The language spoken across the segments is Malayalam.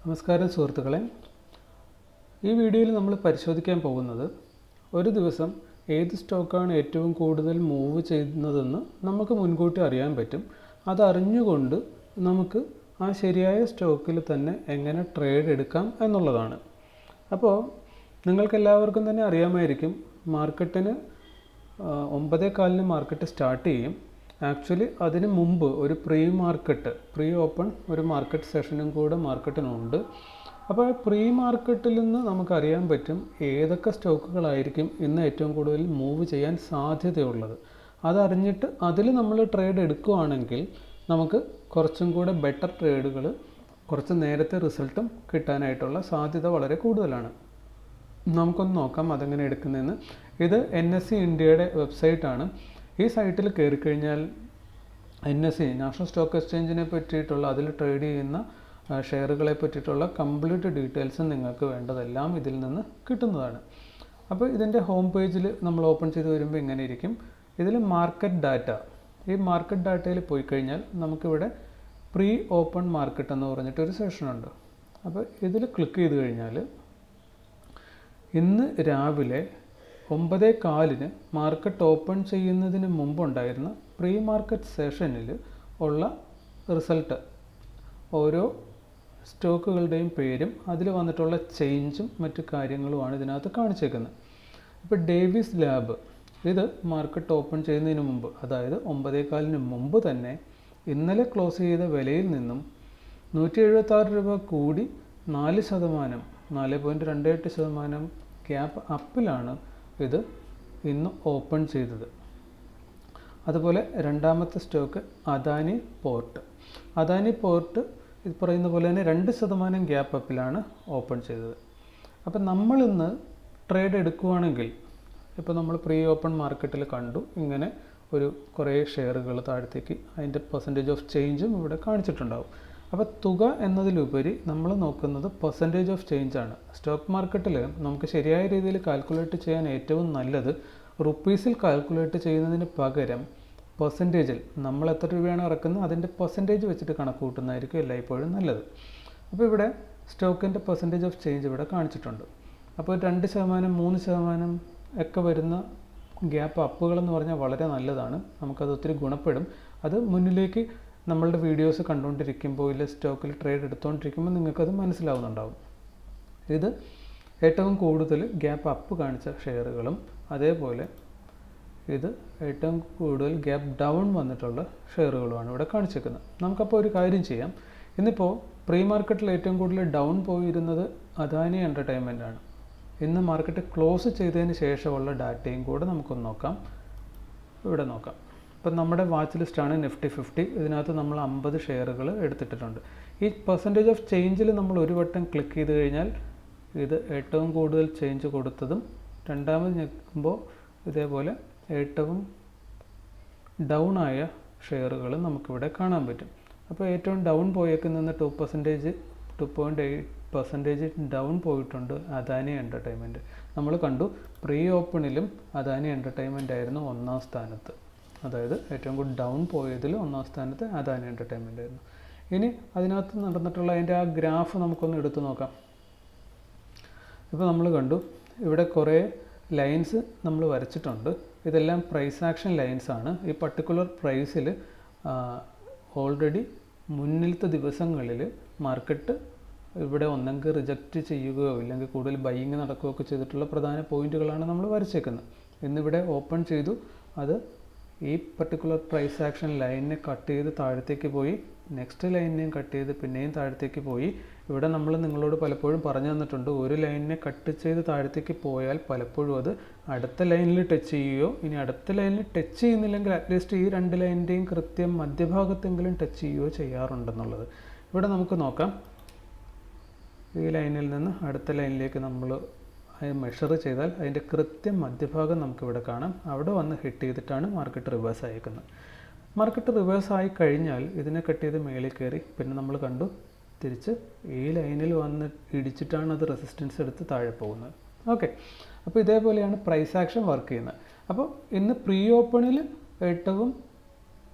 നമസ്കാരം സുഹൃത്തുക്കളെ, ഈ വീഡിയോയിൽ നമ്മൾ പരിശോധിക്കാൻ പോകുന്നത് ഒരു ദിവസം ഏത് സ്റ്റോക്കാണ് ഏറ്റവും കൂടുതൽ മൂവ് ചെയ്യുന്നതെന്ന് നമുക്ക് മുൻകൂട്ടി അറിയാൻ പറ്റും. അതറിഞ്ഞുകൊണ്ട് നമുക്ക് ആ ശരിയായ സ്റ്റോക്കിൽ തന്നെ എങ്ങനെ ട്രേഡ് എടുക്കാം എന്നുള്ളതാണ്. അപ്പോൾ നിങ്ങൾക്കെല്ലാവർക്കും തന്നെ അറിയാമായിരിക്കും, മാർക്കറ്റിന് 9:15 മാർക്കറ്റ് സ്റ്റാർട്ട് ചെയ്യും. ആക്ച്വലി അതിന് മുമ്പ് ഒരു പ്രീ ഓപ്പൺ ഒരു മാർക്കറ്റ് സെഷനും കൂടെ മാർക്കറ്റിനുണ്ട്. അപ്പോൾ പ്രീ മാർക്കറ്റിൽ നിന്ന് നമുക്കറിയാൻ പറ്റും ഏതൊക്കെ സ്റ്റോക്കുകളായിരിക്കും ഇന്ന് ഏറ്റവും കൂടുതൽ മൂവ് ചെയ്യാൻ സാധ്യതയുള്ളത്. അതറിഞ്ഞിട്ട് അതിൽ നമ്മൾ ട്രേഡ് എടുക്കുകയാണെങ്കിൽ നമുക്ക് കുറച്ചും കൂടെ ബെറ്റർ ട്രേഡുകൾ, കുറച്ച് നേരത്തെ റിസൾട്ടും കിട്ടാനായിട്ടുള്ള സാധ്യത വളരെ കൂടുതലാണ്. നമുക്കൊന്ന് നോക്കാം അതെങ്ങനെ എടുക്കുന്നതെന്ന്. ഇത് NSE ഇന്ത്യയുടെ വെബ്സൈറ്റാണ്. ഈ സൈറ്റിൽ കയറി കഴിഞ്ഞാൽ NSE നാഷണൽ സ്റ്റോക്ക് എക്സ്ചേഞ്ചിനെ പറ്റിയിട്ടുള്ള, അതിൽ ട്രേഡ് ചെയ്യുന്ന ഷെയറുകളെ പറ്റിയിട്ടുള്ള കംപ്ലീറ്റ് ഡീറ്റെയിൽസും നിങ്ങൾക്ക് വേണ്ടതെല്ലാം ഇതിൽ നിന്ന് കിട്ടുന്നതാണ്. അപ്പോൾ ഇതിൻ്റെ ഹോം പേജിൽ നമ്മൾ ഓപ്പൺ ചെയ്ത് വരുമ്പോൾ ഇങ്ങനെ ഇരിക്കും. ഇതിൽ മാർക്കറ്റ് ഡാറ്റ, ഈ മാർക്കറ്റ് ഡാറ്റയിൽ പോയി കഴിഞ്ഞാൽ നമുക്കിവിടെ പ്രീ ഓപ്പൺ മാർക്കറ്റ് എന്ന് പറഞ്ഞിട്ടൊരു സെഷനുണ്ട്. അപ്പോൾ ഇതിൽ ക്ലിക്ക് ചെയ്ത് കഴിഞ്ഞാൽ ഇന്ന് രാവിലെ 9:15 മാർക്കറ്റ് ഓപ്പൺ ചെയ്യുന്നതിന് മുമ്പുണ്ടായിരുന്ന പ്രീ മാർക്കറ്റ് സെഷനിൽ ഉള്ള റിസൾട്ട്, ഓരോ സ്റ്റോക്കുകളുടെയും പേരും അതിൽ വന്നിട്ടുള്ള ചേഞ്ചും മറ്റു കാര്യങ്ങളുമാണ് ഇതിനകത്ത് കാണിച്ചേക്കുന്നത്. ഇപ്പോൾ ഡേവിസ് ലാബ്, ഇത് മാർക്കറ്റ് ഓപ്പൺ ചെയ്യുന്നതിന് മുമ്പ്, അതായത് 9:15 മുമ്പ് തന്നെ ഇന്നലെ ക്ലോസ് ചെയ്ത വിലയിൽ നിന്നും 176 രൂപ കൂടി 4.28% ഗ്യാപ്പ് അപ്പിലാണ് ഇത് ഇന്ന് ഓപ്പൺ ചെയ്തത്. അതുപോലെ രണ്ടാമത്തെ സ്റ്റോക്ക് അദാനി പോർട്ട് ഇത് പറയുന്ന പോലെ തന്നെ 2% ഗ്യാപ്പ് അപ്പിലാണ് ഓപ്പൺ ചെയ്തത്. അപ്പം നമ്മളിന്ന് ട്രേഡ് എടുക്കുകയാണെങ്കിൽ, ഇപ്പോൾ നമ്മൾ പ്രീ ഓപ്പൺ മാർക്കറ്റിൽ കണ്ടു ഇങ്ങനെ ഒരു കുറേ ഷെയറുകൾ താഴത്തേക്ക്, അതിൻ്റെ പെർസെൻറ്റേജ് ഓഫ് ചേഞ്ചും ഇവിടെ കാണിച്ചിട്ടുണ്ടാവും. അപ്പോൾ തുക എന്നതിലുപരി നമ്മൾ നോക്കുന്നത് പെർസെൻറ്റേജ് ഓഫ് ചേഞ്ച് ആണ്. സ്റ്റോക്ക് മാർക്കറ്റിൽ നമുക്ക് ശരിയായ രീതിയിൽ കാൽക്കുലേറ്റ് ചെയ്യാൻ ഏറ്റവും നല്ലത് റുപ്പീസിൽ കാൽക്കുലേറ്റ് ചെയ്യുന്നതിന് പകരം പെർസെൻറ്റേജിൽ, നമ്മൾ എത്ര രൂപയാണ് ഇറക്കുന്നത് അതിൻ്റെ പെർസെൻറ്റേജ് വെച്ചിട്ട് കണക്ക് കൂട്ടുന്നതായിരിക്കും എല്ലായ്പ്പോഴും നല്ലത്. അപ്പോൾ ഇവിടെ സ്റ്റോക്കിൻ്റെ പെർസെൻറ്റേജ് ഓഫ് ചേഞ്ച് ഇവിടെ കാണിച്ചിട്ടുണ്ട്. അപ്പോൾ 2%, 3% ഒക്കെ വരുന്ന ഗ്യാപ്പ് അപ്പുകളെന്ന് പറഞ്ഞാൽ വളരെ നല്ലതാണ്. നമുക്കത് ഒത്തിരി ഗുണപ്പെടും. അത് മുന്നിലേക്ക് നമ്മളുടെ വീഡിയോസ് കണ്ടുകൊണ്ടിരിക്കുമ്പോൾ, ഇല്ല സ്റ്റോക്കിൽ ട്രേഡ് എടുത്തുകൊണ്ടിരിക്കുമ്പോൾ നിങ്ങൾക്കത് മനസ്സിലാവുന്നുണ്ടാവും. ഇത് ഏറ്റവും കൂടുതൽ ഗ്യാപ്പ് അപ്പ് കാണിച്ച ഷെയറുകളും, അതേപോലെ ഇത് ഏറ്റവും കൂടുതൽ ഗ്യാപ്പ് ഡൗൺ വന്നിട്ടുള്ള ഷെയറുകളുമാണ് ഇവിടെ കാണിച്ചിരിക്കുന്നത്. നമുക്കപ്പോൾ ഒരു കാര്യം ചെയ്യാം. ഇന്നിപ്പോൾ പ്രീ മാർക്കറ്റിൽ ഏറ്റവും കൂടുതൽ ഡൗൺ പോയിരുന്നത് അദാനി എൻ്റർടൈൻമെൻ്റ് ആണ്. ഇന്ന് മാർക്കറ്റ് ക്ലോസ് ചെയ്തതിന് ശേഷമുള്ള ഡാറ്റയും കൂടെ നമുക്കൊന്ന് നോക്കാം. ഇവിടെ നോക്കാം. ഇപ്പം നമ്മുടെ വാച്ച് ലിസ്റ്റാണ് നിഫ്റ്റി 50. ഇതിനകത്ത് നമ്മൾ 50 ഷെയറുകൾ എടുത്തിട്ടുണ്ട്. ഈ പെർസെൻറ്റേജ് ഓഫ് ചേഞ്ചിൽ നമ്മൾ ഒരു വട്ടം ക്ലിക്ക് ചെയ്ത് കഴിഞ്ഞാൽ ഇത് ഏറ്റവും കൂടുതൽ ചേഞ്ച് കൊടുത്തതും, രണ്ടാമത് ഞെക്കുമ്പോൾ ഇതേപോലെ ഏറ്റവും ഡൗൺ ആയ ഷെയറുകൾ നമുക്കിവിടെ കാണാൻ പറ്റും. അപ്പോൾ ഏറ്റവും ഡൗൺ പോയേക്കുന്ന 2.8% ഡൗൺ പോയിട്ടുണ്ട് അദാനി എൻ്റർടൈൻമെൻറ്റ്. നമ്മൾ കണ്ടു പ്രീ ഓപ്പണിലും അദാനി എൻ്റർടൈൻമെൻ്റ് ആയിരുന്നു ഒന്നാം സ്ഥാനത്ത്. അതായത് ഏറ്റവും കൂടുതൽ ഡൗൺ പോയതിൽ ഒന്നാം സ്ഥാനത്ത് അദാനി എൻ്റർടൈൻമെൻ്റ് ആയിരുന്നു. ഇനി അതിനകത്ത് നടന്നിട്ടുള്ള അതിൻ്റെ ആ ഗ്രാഫ് നമുക്കൊന്ന് എടുത്തു നോക്കാം. ഇപ്പോൾ നമ്മൾ കണ്ടു ഇവിടെ കുറേ ലൈൻസ് നമ്മൾ വരച്ചിട്ടുണ്ട്. ഇതെല്ലാം പ്രൈസ് ആക്ഷൻ ലൈൻസ് ആണ്. ഈ പർട്ടിക്കുലർ പ്രൈസിൽ ഓൾറെഡി മുന്നിലത്തെ ദിവസങ്ങളിൽ മാർക്കറ്റ് ഇവിടെ ഒന്നെങ്കിൽ റിജക്റ്റ് ചെയ്യുകയോ ഇല്ലെങ്കിൽ കൂടുതൽ ബൈയിങ് നടക്കുകയൊക്കെ ചെയ്തിട്ടുള്ള പ്രധാന പോയിന്റുകളാണ് നമ്മൾ വരച്ചേക്കുന്നത്. ഇന്നിവിടെ ഓപ്പൺ ചെയ്തു, അത് ഈ പർട്ടിക്കുലർ പ്രൈസ് ആക്ഷൻ ലൈനിനെ കട്ട് ചെയ്ത് താഴത്തേക്ക് പോയി, നെക്സ്റ്റ് ലൈനിനെയും കട്ട് ചെയ്ത് പിന്നെയും താഴത്തേക്ക് പോയി. ഇവിടെ നമ്മൾ നിങ്ങളോട് പലപ്പോഴും പറഞ്ഞു തന്നിട്ടുണ്ട്, ഒരു ലൈനിനെ കട്ട് ചെയ്ത് താഴത്തേക്ക് പോയാൽ പലപ്പോഴും അത് അടുത്ത ലൈനിൽ ടച്ച് ചെയ്യുകയോ, ഇനി അടുത്ത ലൈനിൽ ടച്ച് ചെയ്യുന്നില്ലെങ്കിൽ അറ്റ്ലീസ്റ്റ് ഈ 2 ലൈനിൻ്റെയും കൃത്യം മധ്യഭാഗത്തെങ്കിലും ടച്ച് ചെയ്യുകയോ ചെയ്യാറുണ്ടെന്നുള്ളത്. ഇവിടെ നമുക്ക് നോക്കാം. ഈ ലൈനിൽ നിന്ന് അടുത്ത ലൈനിലേക്ക് നമ്മൾ മെഷർ ചെയ്താൽ അതിൻ്റെ കൃത്യം മധ്യഭാഗം നമുക്കിവിടെ കാണാം. അവിടെ വന്ന് ഹിറ്റ് ചെയ്തിട്ടാണ് മാർക്കറ്റ് റിവേഴ്സ് ആയിരിക്കുന്നത്. മാർക്കറ്റ് റിവേഴ്സ് ആയി കഴിഞ്ഞാൽ ഇതിനെ കട്ട് ചെയ്ത് മേളിൽ കയറി, പിന്നെ നമ്മൾ കണ്ടു തിരിച്ച് ഈ ലൈനിൽ വന്ന് ഇടിച്ചിട്ടാണ് അത് റെസിസ്റ്റൻസ് എടുത്ത് താഴെ പോകുന്നത്. ഓക്കെ, അപ്പോൾ ഇതേപോലെയാണ് പ്രൈസ് ആക്ഷൻ വർക്ക് ചെയ്യുന്നത്. അപ്പോൾ ഇന്ന് പ്രീ ഓപ്പണിൽ ഏറ്റവും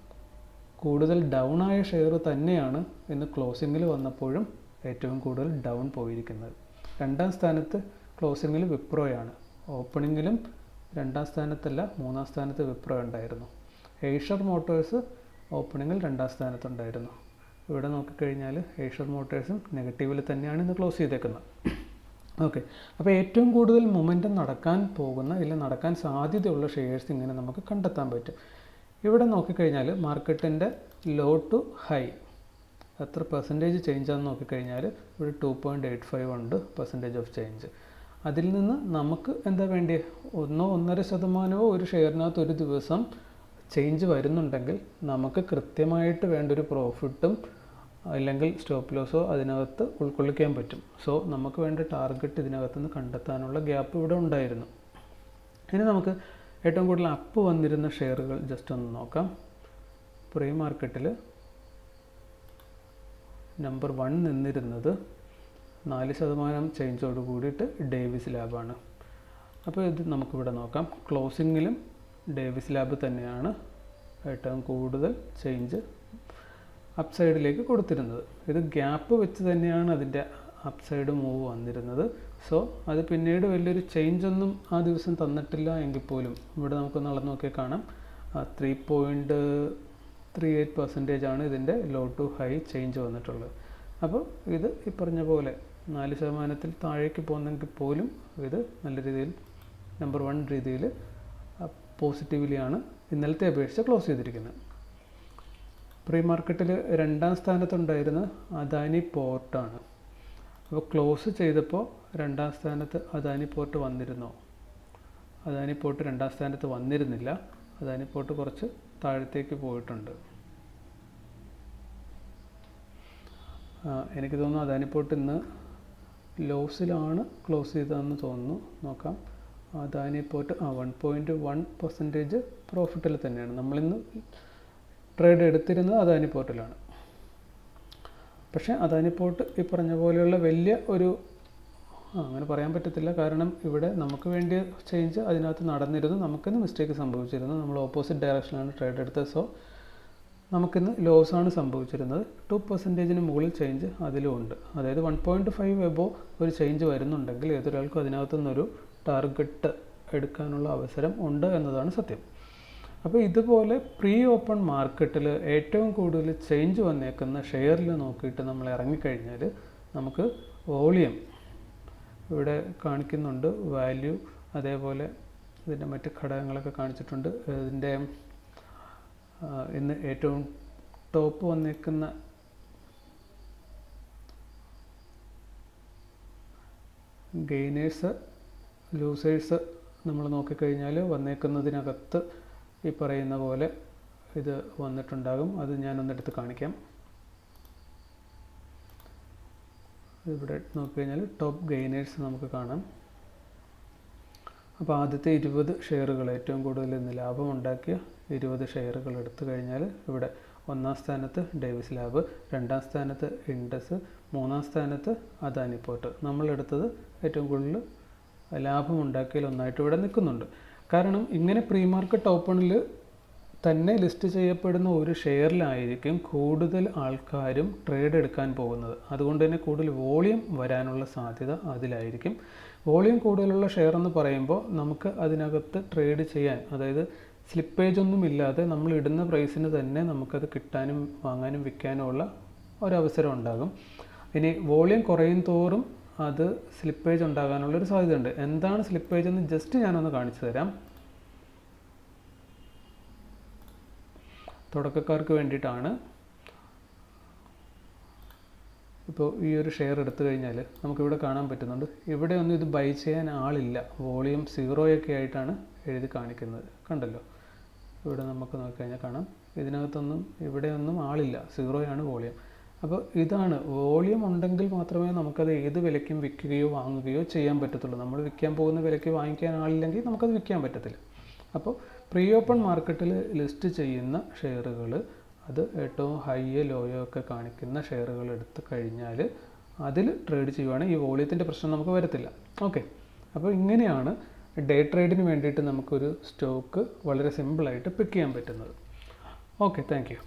കൂടുതൽ ഡൗൺ ആയ ഷെയർ തന്നെയാണ് ഇന്ന് ക്ലോസിങ്ങിൽ വന്നപ്പോഴും ഏറ്റവും കൂടുതൽ ഡൗൺ പോയിരിക്കുന്നത്. രണ്ടാം സ്ഥാനത്ത് ക്ലോസിങ്ങിൽ വിപ്രോയാണ്. ഓപ്പണിങ്ങിലും രണ്ടാം സ്ഥാനത്തല്ല, മൂന്നാം സ്ഥാനത്ത് വിപ്രോ ഉണ്ടായിരുന്നു. ഏഷ്യർ മോട്ടോഴ്സ് ഓപ്പണിങ്ങിൽ രണ്ടാം സ്ഥാനത്തുണ്ടായിരുന്നു. ഇവിടെ നോക്കിക്കഴിഞ്ഞാൽ ഏഷ്യർ മോട്ടോഴ്സും നെഗറ്റീവിൽ തന്നെയാണ് ഇന്ന് ക്ലോസ് ചെയ്തേക്കുന്നത്. ഓക്കെ, അപ്പോൾ ഏറ്റവും കൂടുതൽ മൊമെൻറ്റം നടക്കാൻ പോകുന്ന അല്ലെങ്കിൽ നടക്കാൻ സാധ്യതയുള്ള ഷെയർസ് ഇങ്ങനെ നമുക്ക് കണ്ടെത്താൻ പറ്റും. ഇവിടെ നോക്കിക്കഴിഞ്ഞാൽ മാർക്കറ്റിൻ്റെ ലോ ടു ഹൈ എത്ര പെർസെൻറ്റേജ് ചേഞ്ചാണെന്ന് നോക്കിക്കഴിഞ്ഞാൽ ഇവിടെ 2.85 ഉണ്ട് പെർസെൻറ്റേജ് ഓഫ് ചേഞ്ച്. അതിൽ നിന്ന് നമുക്ക് എന്താ വേണ്ടി 1-1.5% ഒരു ഷെയറിനകത്ത് ഒരു ദിവസം ചേഞ്ച് വരുന്നുണ്ടെങ്കിൽ നമുക്ക് കൃത്യമായിട്ട് വേണ്ടൊരു പ്രോഫിറ്റും അല്ലെങ്കിൽ സ്റ്റോപ്പ് ലോസോ അതിനകത്ത് ഉൾക്കൊള്ളിക്കാൻ പറ്റും. സോ നമുക്ക് വേണ്ട ടാർഗറ്റ് ഇതിനകത്ത് നിന്ന് കണ്ടെത്താനുള്ള ഗ്യാപ്പ് ഇവിടെ ഉണ്ടായിരുന്നു. ഇനി നമുക്ക് ഏറ്റവും കൂടുതൽ അപ്പ് വന്നിരുന്ന ഷെയറുകൾ ജസ്റ്റ് ഒന്ന് നോക്കാം. പ്രീ മാർക്കറ്റിൽ നമ്പർ 1 നിന്നിരുന്നത് 4% ചേഞ്ചോട് കൂടിയിട്ട് ഡേവിസ് ലാബാണ്. അപ്പോൾ ഇത് നമുക്കിവിടെ നോക്കാം. ക്ലോസിങ്ങിലും ഡേവിസ് ലാബ് തന്നെയാണ് ഏറ്റവും കൂടുതൽ ചേഞ്ച് അപ്സൈഡിലേക്ക് കൊടുത്തിരുന്നത്. ഇത് ഗ്യാപ്പ് വെച്ച് തന്നെയാണ് അതിൻ്റെ അപ്സൈഡ് മൂവ് വന്നിരുന്നത്. സോ അത് പിന്നീട് വലിയൊരു ചേഞ്ച് ഒന്നും ആ ദിവസം തന്നിട്ടില്ല എങ്കിൽ പോലും ഇവിടെ നമുക്കൊന്ന് അളന്ന് നോക്കിയാൽ കാണാം 3.38% ആണ് ഇതിൻ്റെ ലോ ടു ഹൈ ചേഞ്ച് വന്നിട്ടുള്ളത്. അപ്പോൾ ഇത് ഈ പറഞ്ഞ പോലെ 4% താഴേക്ക് പോകുന്നെങ്കിൽ പോലും ഇത് നല്ല രീതിയിൽ നമ്പർ 1 രീതിയിൽ പോസിറ്റീവ്ലിയാണ് ഇന്നലത്തെ അപേക്ഷിച്ച് ക്ലോസ് ചെയ്തിരിക്കുന്നത്. പ്രീ മാർക്കറ്റിൽ രണ്ടാം സ്ഥാനത്തുണ്ടായിരുന്ന അദാനി പോർട്ടാണ്. അപ്പോൾ ക്ലോസ് ചെയ്തപ്പോൾ രണ്ടാം സ്ഥാനത്ത് അദാനി പോർട്ട് വന്നിരുന്നോ? അദാനി പോർട്ട് രണ്ടാം സ്ഥാനത്ത് വന്നിരുന്നില്ല. അദാനി പോർട്ട് കുറച്ച് താഴത്തേക്ക് പോയിട്ടുണ്ട്. എനിക്ക് തോന്നുന്നു അദാനി പോർട്ട് ഇന്ന് ലോസിലാണ് ക്ലോസ് ചെയ്തതെന്ന് തോന്നുന്നു. നോക്കാം. അദാനി പോർട്ട് 1.1% പ്രോഫിറ്റിൽ തന്നെയാണ്. നമ്മളിന്ന് ട്രേഡ് എടുത്തിരുന്നത് അദാനി പോർട്ടിലാണ്. പക്ഷേ അദാനി പോർട്ട് ഈ പറഞ്ഞ പോലെയുള്ള വലിയ ഒരു അങ്ങനെ പറയാൻ പറ്റത്തില്ല. കാരണം ഇവിടെ നമുക്ക് വേണ്ടിയ ചേഞ്ച് അതിനകത്ത് നടന്നിരുന്നു. നമുക്കിന്ന് മിസ്റ്റേക്ക് സംഭവിച്ചിരുന്നു. നമ്മൾ ഓപ്പോസിറ്റ് ഡയറക്ഷനിലാണ് ട്രേഡ് എടുത്തത്. സോ നമുക്കിന്ന് ലോസാണ് സംഭവിച്ചിരുന്നത്. 2% മുകളിൽ ചേഞ്ച് അതിലും ഉണ്ട്. അതായത് 1.5 എബോ ഒരു ചേഞ്ച് വരുന്നുണ്ടെങ്കിൽ ഏതൊരാൾക്കും അതിനകത്തു നിന്നൊരു ടാർഗറ്റ് എടുക്കാനുള്ള അവസരം ഉണ്ട് എന്നതാണ് സത്യം. അപ്പോൾ ഇതുപോലെ പ്രീ ഓപ്പൺ മാർക്കറ്റിൽ ഏറ്റവും കൂടുതൽ ചേഞ്ച് വന്നേക്കുന്ന ഷെയറിൽ നോക്കിയിട്ട് നമ്മൾ ഇറങ്ങിക്കഴിഞ്ഞാൽ നമുക്ക് വോളിയം ഇവിടെ കാണിക്കുന്നുണ്ട്, വാല്യൂ, അതേപോലെ ഇതിൻ്റെ മറ്റ് ഘടകങ്ങളൊക്കെ കാണിച്ചിട്ടുണ്ട്. ഇതിൻ്റെ ഇന്ന് ഏറ്റവും ടോപ്പ് വന്നേക്കുന്ന ഗെയിനേഴ്സ് ലൂസേഴ്സ് നമ്മൾ നോക്കിക്കഴിഞ്ഞാൽ വന്നേക്കുന്നതിനകത്ത് ഈ പറയുന്ന പോലെ ഇത് വന്നിട്ടുണ്ടാകും. അത് ഞാനൊന്നെടുത്ത് കാണിക്കാം. ഇവിടെ നോക്കിക്കഴിഞ്ഞാൽ ടോപ്പ് ഗെയിനേഴ്സ് നമുക്ക് കാണാം. അപ്പോൾ ആദ്യത്തെ 20 ഷെയറുകൾ ഏറ്റവും കൂടുതൽ ഇന്ന് ലാഭമുണ്ടാക്കിയ 20 ഷെയറുകൾ എടുത്തു കഴിഞ്ഞാൽ ഇവിടെ ഒന്നാം സ്ഥാനത്ത് ഡേവിസ് ലാബ്, രണ്ടാം സ്ഥാനത്ത് ഇൻഡസ്, മൂന്നാം സ്ഥാനത്ത് അദാനി പോർട്ട്. നമ്മളെടുത്തത് ഏറ്റവും കൂടുതൽ ലാഭമുണ്ടാക്കിയതിൽ ഒന്നായിട്ട് ഇവിടെ നിൽക്കുന്നുണ്ട്. കാരണം ഇങ്ങനെ പ്രീ മാർക്കറ്റ് ഓപ്പണിൽ തന്നെ ലിസ്റ്റ് ചെയ്യപ്പെടുന്ന ഒരു ഷെയറിലായിരിക്കും കൂടുതൽ ആൾക്കാരും ട്രേഡ് എടുക്കാൻ പോകുന്നത്. അതുകൊണ്ട് തന്നെ കൂടുതൽ വോളിയം വരാനുള്ള സാധ്യത അതിലായിരിക്കും. വോളിയം കൂടുതലുള്ള ഷെയർ എന്ന് പറയുമ്പോൾ നമുക്ക് അതിനകത്ത് ട്രേഡ് ചെയ്യാൻ, അതായത് സ്ലിപ്പേജ് ഒന്നും ഇല്ലാതെ നമ്മൾ ഇടുന്ന പ്രൈസിന് തന്നെ നമുക്കത് കിട്ടാനും വാങ്ങാനും വിൽക്കാനും ഉള്ള ഒരവസരം ഉണ്ടാകും. ഇനി വോളിയം കുറയും തോറും അത് സ്ലിപ്പേജ് ഉണ്ടാകാനുള്ളൊരു സാധ്യതയുണ്ട്. എന്താണ് സ്ലിപ്പേജ് എന്ന് ജസ്റ്റ് ഞാനൊന്ന് കാണിച്ചു തരാം. തുടക്കക്കാർക്ക് വേണ്ടിയിട്ടാണ്. ഇപ്പോൾ ഈ ഒരു ഷെയർ എടുത്തു കഴിഞ്ഞാൽ നമുക്കിവിടെ കാണാൻ പറ്റുന്നുണ്ട്. ഇവിടെ ഒന്നും ഇത് ബൈ ചെയ്യാൻ ആളില്ല. വോളിയം 0 ആയിട്ടാണ് എഴുതി കാണിക്കുന്നത്. കണ്ടല്ലോ, ഇവിടെ നമുക്ക് നോക്കിക്കഴിഞ്ഞാൽ കാണാം ഇതിനകത്തൊന്നും ഇവിടെയൊന്നും ആളില്ല, 0 വോളിയം. അപ്പോൾ ഇതാണ്, വോളിയം ഉണ്ടെങ്കിൽ മാത്രമേ നമുക്കത് ഏത് വിലയ്ക്കും വിൽക്കുകയോ വാങ്ങുകയോ ചെയ്യാൻ പറ്റത്തുള്ളൂ. നമ്മൾ വിൽക്കാൻ പോകുന്ന വിലയ്ക്ക് വാങ്ങിക്കാൻ ആളില്ലെങ്കിൽ നമുക്കത് വിൽക്കാൻ പറ്റത്തില്ല. അപ്പോൾ പ്രീ ഓപ്പൺ മാർക്കറ്റിൽ ലിസ്റ്റ് ചെയ്യുന്ന ഷെയറുകൾ അത് ഏറ്റവും ഹൈയോ ലോയോ ഒക്കെ കാണിക്കുന്ന ഷെയറുകൾ എടുത്തു കഴിഞ്ഞാൽ അതിൽ ട്രേഡ് ചെയ്യുവാണെങ്കിൽ ഈ വോളിയത്തിൻ്റെ പ്രശ്നം നമുക്ക് വരത്തില്ല. ഓക്കെ, അപ്പോൾ ഇങ്ങനെയാണ് ഡേ ട്രേഡിന് വേണ്ടിയിട്ട് നമുക്കൊരു സ്റ്റോക്ക് വളരെ സിമ്പിളായിട്ട് പിക്ക് ചെയ്യാൻ പറ്റുന്നത്. Okay, thank you.